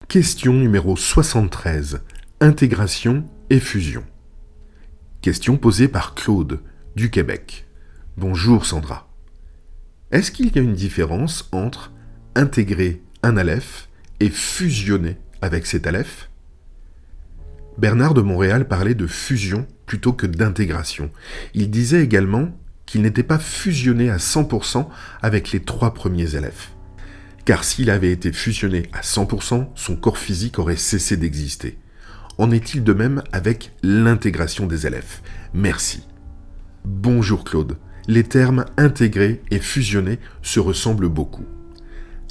Question numéro 73. Intégration et fusion. Question posée par Claude, du Québec. Bonjour Sandra. Est-ce qu'il y a une différence entre intégrer un aleph et fusionner avec cet aleph ? Bernard de Montréal parlait de fusion plutôt que d'intégration. Il disait également qu'il n'était pas fusionné à 100% avec les 3 premiers alephes. Car s'il avait été fusionné à 100%, son corps physique aurait cessé d'exister. En est-il de même avec l'intégration des alephes ? Merci. Bonjour Claude. Les termes intégrer et fusionner se ressemblent beaucoup.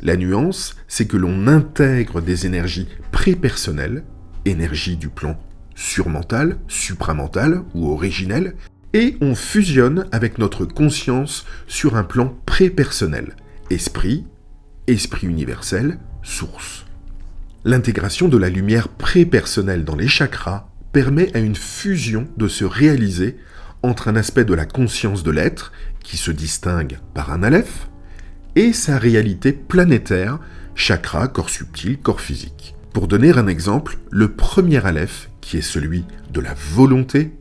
La nuance, c'est que l'on intègre des énergies prépersonnelles, énergie du plan surmental, supramental ou originel, et on fusionne avec notre conscience sur un plan prépersonnel, esprit universel, source. L'intégration de la lumière prépersonnelle dans les chakras permet à une fusion de se réaliser entre un aspect de la conscience de l'être, qui se distingue par un aleph, et sa réalité planétaire, chakra, corps subtil, corps physique. Pour donner un exemple, le premier aleph, qui est celui de la volonté,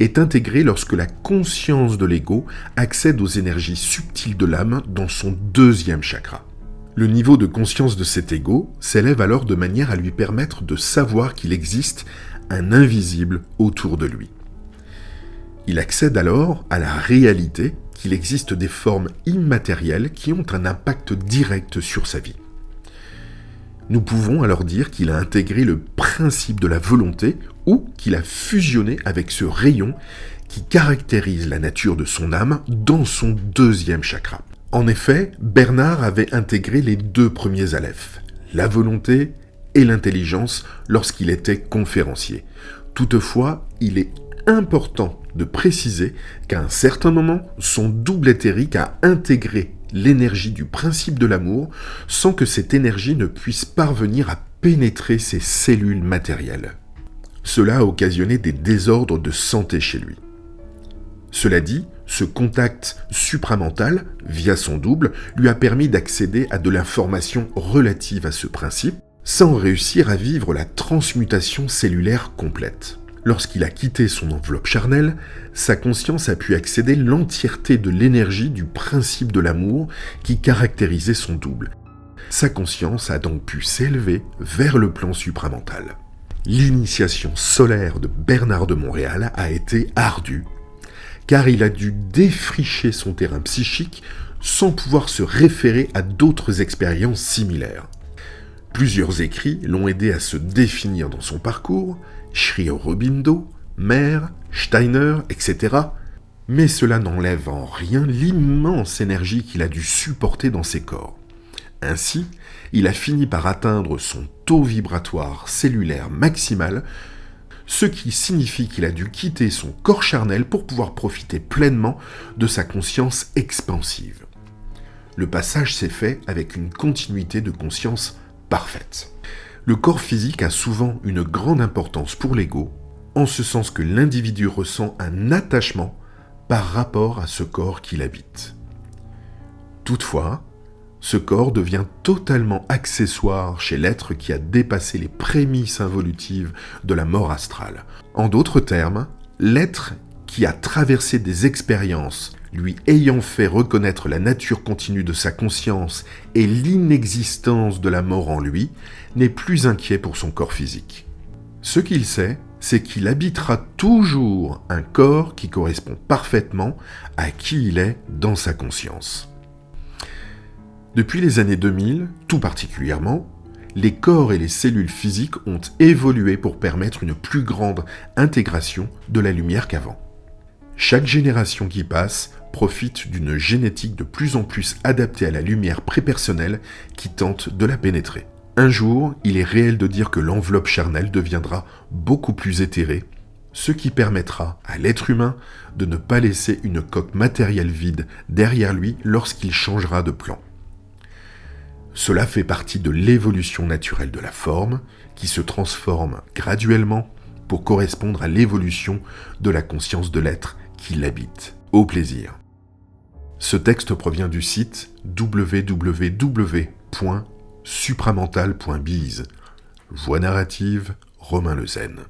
est intégré lorsque la conscience de l'ego accède aux énergies subtiles de l'âme dans son 2e chakra. Le niveau de conscience de cet ego s'élève alors de manière à lui permettre de savoir qu'il existe un invisible autour de lui. Il accède alors à la réalité qu'il existe des formes immatérielles qui ont un impact direct sur sa vie. Nous pouvons alors dire qu'il a intégré le principe de la volonté ou qu'il a fusionné avec ce rayon qui caractérise la nature de son âme dans son 2e chakra. En effet, Bernard avait intégré les 2 premiers alephes, la volonté et l'intelligence lorsqu'il était conférencier. Toutefois, il est important de préciser qu'à un certain moment, son double éthérique a intégré l'énergie du principe de l'amour sans que cette énergie ne puisse parvenir à pénétrer ses cellules matérielles. Cela a occasionné des désordres de santé chez lui. Cela dit, ce contact supramental, via son double, lui a permis d'accéder à de l'information relative à ce principe, sans réussir à vivre la transmutation cellulaire complète. Lorsqu'il a quitté son enveloppe charnelle, sa conscience a pu accéder l'entièreté de l'énergie du principe de l'amour qui caractérisait son double. Sa conscience a donc pu s'élever vers le plan supramental. L'initiation solaire de Bernard de Montréal a été ardue, car il a dû défricher son terrain psychique sans pouvoir se référer à d'autres expériences similaires. Plusieurs écrits l'ont aidé à se définir dans son parcours, Sri Aurobindo, Mer, Steiner, etc. Mais cela n'enlève en rien l'immense énergie qu'il a dû supporter dans ses corps. Ainsi, il a fini par atteindre son taux vibratoire cellulaire maximal, ce qui signifie qu'il a dû quitter son corps charnel pour pouvoir profiter pleinement de sa conscience expansive. Le passage s'est fait avec une continuité de conscience parfaite. Le corps physique a souvent une grande importance pour l'ego, en ce sens que l'individu ressent un attachement par rapport à ce corps qu'il habite. Toutefois, ce corps devient totalement accessoire chez l'être qui a dépassé les prémices involutives de la mort astrale. En d'autres termes, l'être qui a traversé des expériences lui ayant fait reconnaître la nature continue de sa conscience et l'inexistence de la mort en lui, n'est plus inquiet pour son corps physique. Ce qu'il sait, c'est qu'il habitera toujours un corps qui correspond parfaitement à qui il est dans sa conscience. Depuis les années 2000, tout particulièrement, les corps et les cellules physiques ont évolué pour permettre une plus grande intégration de la lumière qu'avant. Chaque génération qui passe profite d'une génétique de plus en plus adaptée à la lumière prépersonnelle qui tente de la pénétrer. Un jour, il est réel de dire que l'enveloppe charnelle deviendra beaucoup plus éthérée, ce qui permettra à l'être humain de ne pas laisser une coque matérielle vide derrière lui lorsqu'il changera de plan. Cela fait partie de l'évolution naturelle de la forme, qui se transforme graduellement pour correspondre à l'évolution de la conscience de l'être qui l'habite. Au plaisir. Ce texte provient du site www.supramental.biz. Voix narrative, Romain Lezen.